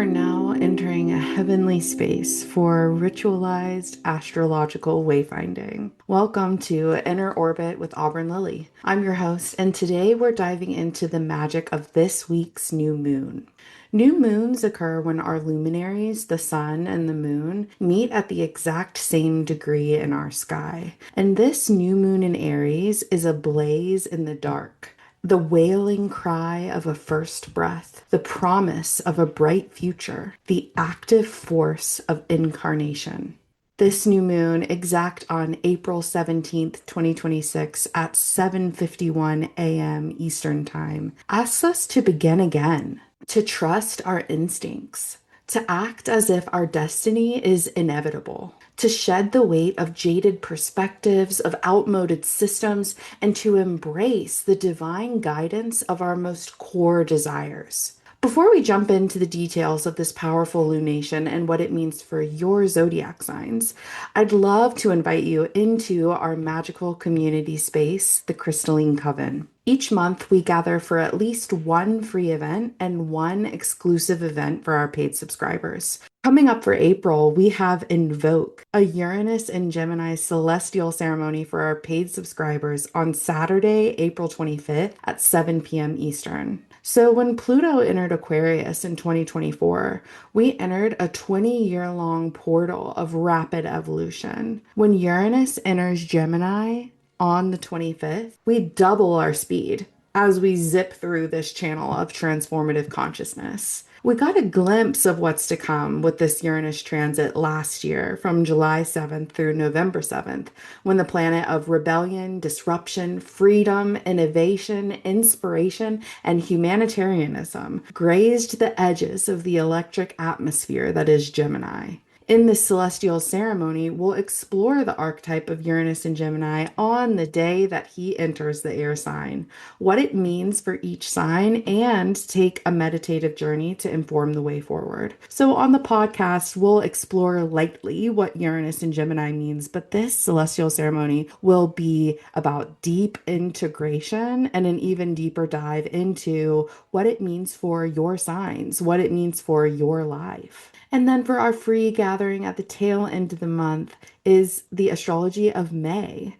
are now entering a heavenly space for ritualized astrological wayfinding. Welcome to Inner Orbit with Auburn Lily. I'm your host, and today we're diving into the magic of this week's new moon. New moons occur when our luminaries, the sun and the moon, meet at the exact same degree in our sky. And this new moon in Aries is a blaze in the dark. The wailing cry of a first breath, the promise of a bright future, the active force of incarnation. This new moon, exact on April 17th, 2026 at 7:51 a.m. Eastern Time, asks us to begin again, to trust our instincts, to act as if our destiny is inevitable, to shed the weight of jaded perspectives, of outmoded systems, and to embrace the divine guidance of our most core desires. Before we jump into the details of this powerful lunation and what it means for your zodiac signs, I'd love to invite you into our magical community space, the Crystalline Coven. Each month, we gather for at least one free event and one exclusive event for our paid subscribers. Coming up for April, we have Invoke, a Uranus and Gemini celestial ceremony for our paid subscribers on Saturday, April 25th at 7 p.m. Eastern. So when Pluto entered Aquarius in 2024, we entered a 20-year-long portal of rapid evolution. When Uranus enters Gemini on the 25th, we double our speed as we zip through this channel of transformative consciousness. We got a glimpse of what's to come with this Uranus transit last year from July 7th through November 7th, when the planet of rebellion, disruption, freedom, innovation, inspiration, and humanitarianism grazed the edges of the electric atmosphere that is Gemini. In this celestial ceremony, we'll explore the archetype of Uranus and Gemini on the day that he enters the air sign, what it means for each sign, and take a meditative journey to inform the way forward. So on the podcast, we'll explore lightly what Uranus and Gemini means, but this celestial ceremony will be about deep integration and an even deeper dive into what it means for your signs, what it means for your life. And then for our free gathering at the tail end of the month is the astrology of May.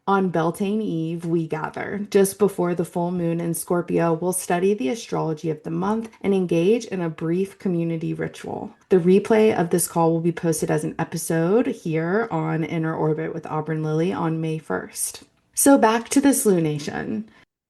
On Beltane Eve, we gather. Just before the full moon in Scorpio, we'll study the astrology of the month and engage in a brief community ritual. The replay of this call will be posted as an episode here on Inner Orbit with Auburn Lily on May 1st. So back to this lunation.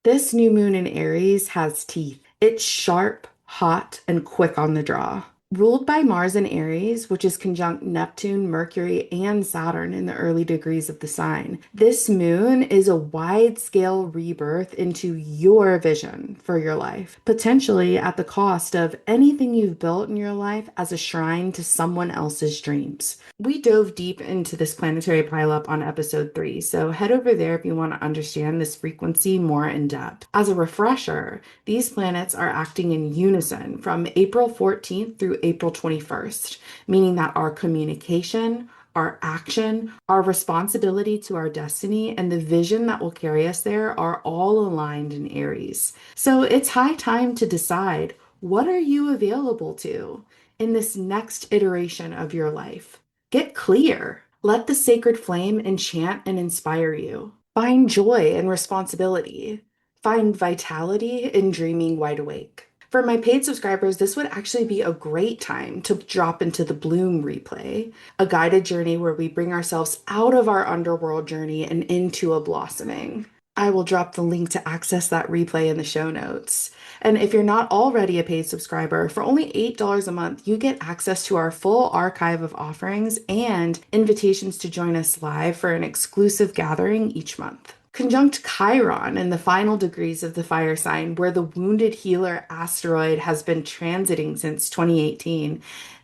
This new moon in Aries has teeth. It's sharp, hot, and quick on the draw. Ruled by Mars in Aries, which is conjunct Neptune, Mercury, and Saturn in the early degrees of the sign, this moon is a wide-scale rebirth into your vision for your life, potentially at the cost of anything you've built in your life as a shrine to someone else's dreams. We dove deep into this planetary pileup on episode 3, so head over there if you want to understand this frequency more in depth. As a refresher, these planets are acting in unison from April 14th through April 21st, meaning that our communication, our action, our responsibility to our destiny, and the vision that will carry us there are all aligned in Aries. So it's high time to decide, what are you available to in this next iteration of your life? Get clear. Let the sacred flame enchant and inspire you. Find joy in responsibility. Find vitality in dreaming wide awake. For my paid subscribers, this would actually be a great time to drop into the Bloom replay, a guided journey where we bring ourselves out of our underworld journey and into a blossoming. I will drop the link to access that replay in the show notes. And if you're not already a paid subscriber, for only $8 a month, you get access to our full archive of offerings and invitations to join us live for an exclusive gathering each month. Conjunct Chiron in the final degrees of the fire sign, where the wounded healer asteroid has been transiting since 2018,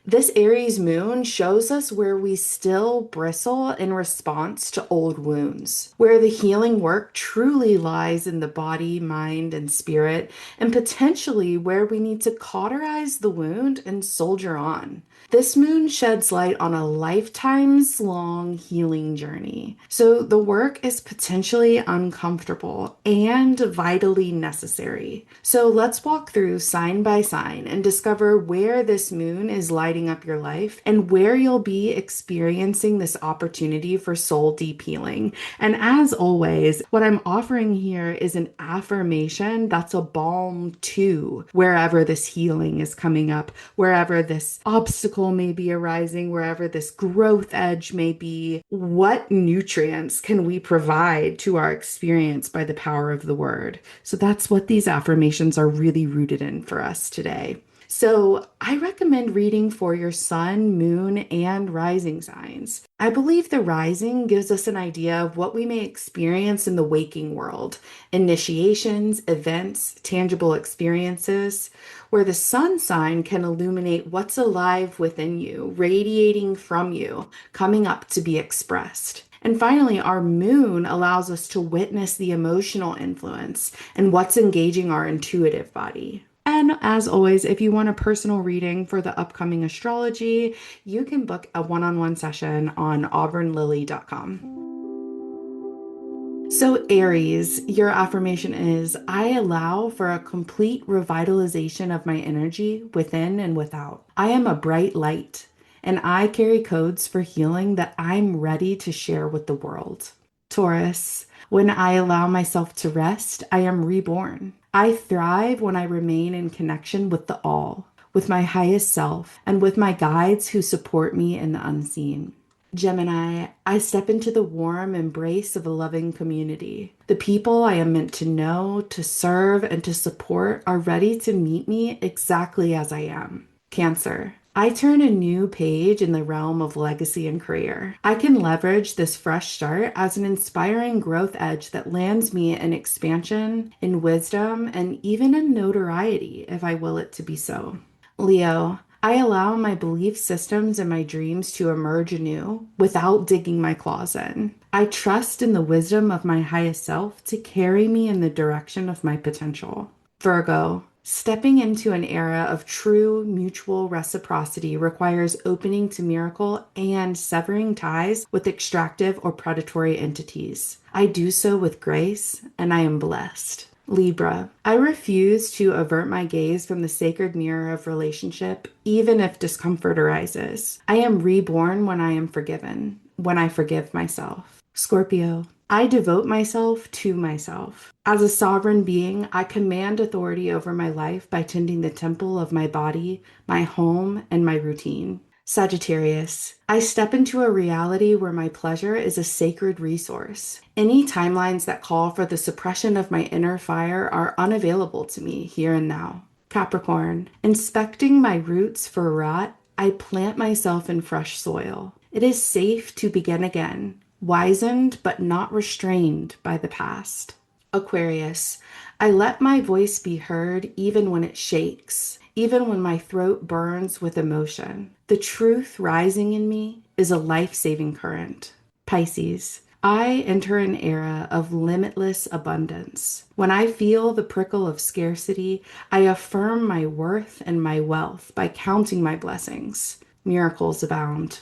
This Aries moon shows us where we still bristle in response to old wounds, where the healing work truly lies in the body, mind, and spirit, and potentially where we need to cauterize the wound and soldier on. This moon sheds light on a lifetime's long healing journey. So the work is potentially uncomfortable and vitally necessary. So let's walk through sign by sign and discover where this moon is lighting up your life and where you'll be experiencing this opportunity for soul deep healing. And as always, what I'm offering here is an affirmation that's a balm to wherever this healing is coming up, wherever this obstacle may be arising, wherever this growth edge may be. What nutrients can we provide to our experience by the power of the word? So that's what these affirmations are really rooted in for us today. So I recommend reading for your sun, moon, and rising signs. I believe the rising gives us an idea of what we may experience in the waking world: initiations, events, tangible experiences, where the sun sign can illuminate what's alive within you, radiating from you, coming up to be expressed. And finally, our moon allows us to witness the emotional influence and what's engaging our intuitive body. And as always, if you want a personal reading for the upcoming astrology, you can book a one-on-one session on auburnlily.com. So, Aries, your affirmation is: I allow for a complete revitalization of my energy within and without. I am a bright light, and I carry codes for healing that I'm ready to share with the world. Taurus, when I allow myself to rest, I am reborn. I thrive when I remain in connection with the all, with my highest self, and with my guides who support me in the unseen. Gemini, I step into the warm embrace of a loving community. The people I am meant to know, to serve, and to support are ready to meet me exactly as I am. Cancer, I turn a new page in the realm of legacy and career. I can leverage this fresh start as an inspiring growth edge that lands me in expansion, in wisdom, and even in notoriety if I will it to be so. Leo, I allow my belief systems and my dreams to emerge anew without digging my claws in. I trust in the wisdom of my highest self to carry me in the direction of my potential. Virgo, stepping into an era of true mutual reciprocity requires opening to miracle and severing ties with extractive or predatory entities. I do so with grace, and I am blessed. Libra, I refuse to avert my gaze from the sacred mirror of relationship, even if discomfort arises. I am reborn when I am forgiven, when I forgive myself. Scorpio, I devote myself to myself. As a sovereign being, I command authority over my life by tending the temple of my body, my home, and my routine. Sagittarius, I step into a reality where my pleasure is a sacred resource. Any timelines that call for the suppression of my inner fire are unavailable to me here and now. Capricorn, inspecting my roots for rot, I plant myself in fresh soil. It is safe to begin again, wizened but not restrained by the past. Aquarius, I let my voice be heard even when it shakes, even when my throat burns with emotion. The truth rising in me is a life-saving current. Pisces, I enter an era of limitless abundance. When I feel the prickle of scarcity, I affirm my worth and my wealth by counting my blessings. Miracles abound.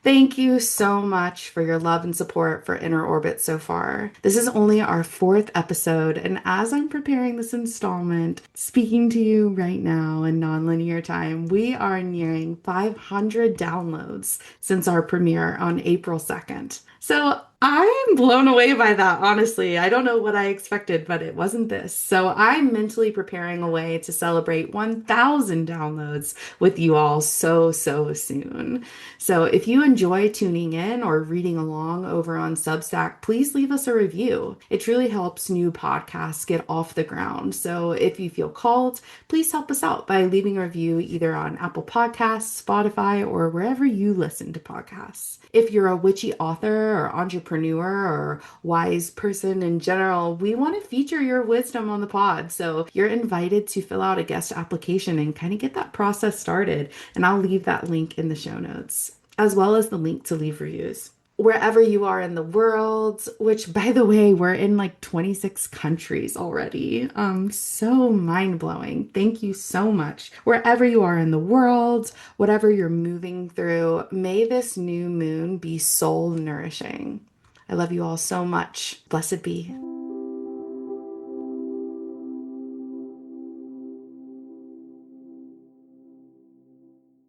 Thank you so much for your love and support for Inner Orbit so far. This is only our fourth episode, and as I'm preparing this installment, speaking to you right now in nonlinear time, we are nearing 500 downloads since our premiere on April 2nd. So I'm blown away by that, honestly. I don't know what I expected, but it wasn't this. So I'm mentally preparing a way to celebrate 1,000 downloads with you all so soon. So if you enjoy tuning in or reading along over on Substack, please leave us a review. It truly helps new podcasts get off the ground. So if you feel called, please help us out by leaving a review either on Apple Podcasts, Spotify, or wherever you listen to podcasts. If you're a witchy author or entrepreneur, entrepreneur or wise person in general, we want to feature your wisdom on the pod. So you're invited to fill out a guest application and kind of get that process started. And I'll leave that link in the show notes, as well as the link to leave reviews. Wherever you are in the world, which by the way, we're in like 26 countries already. So mind-blowing. Thank you so much. Wherever you are in the world, whatever you're moving through, may this new moon be soul nourishing. I love you all so much. Blessed be.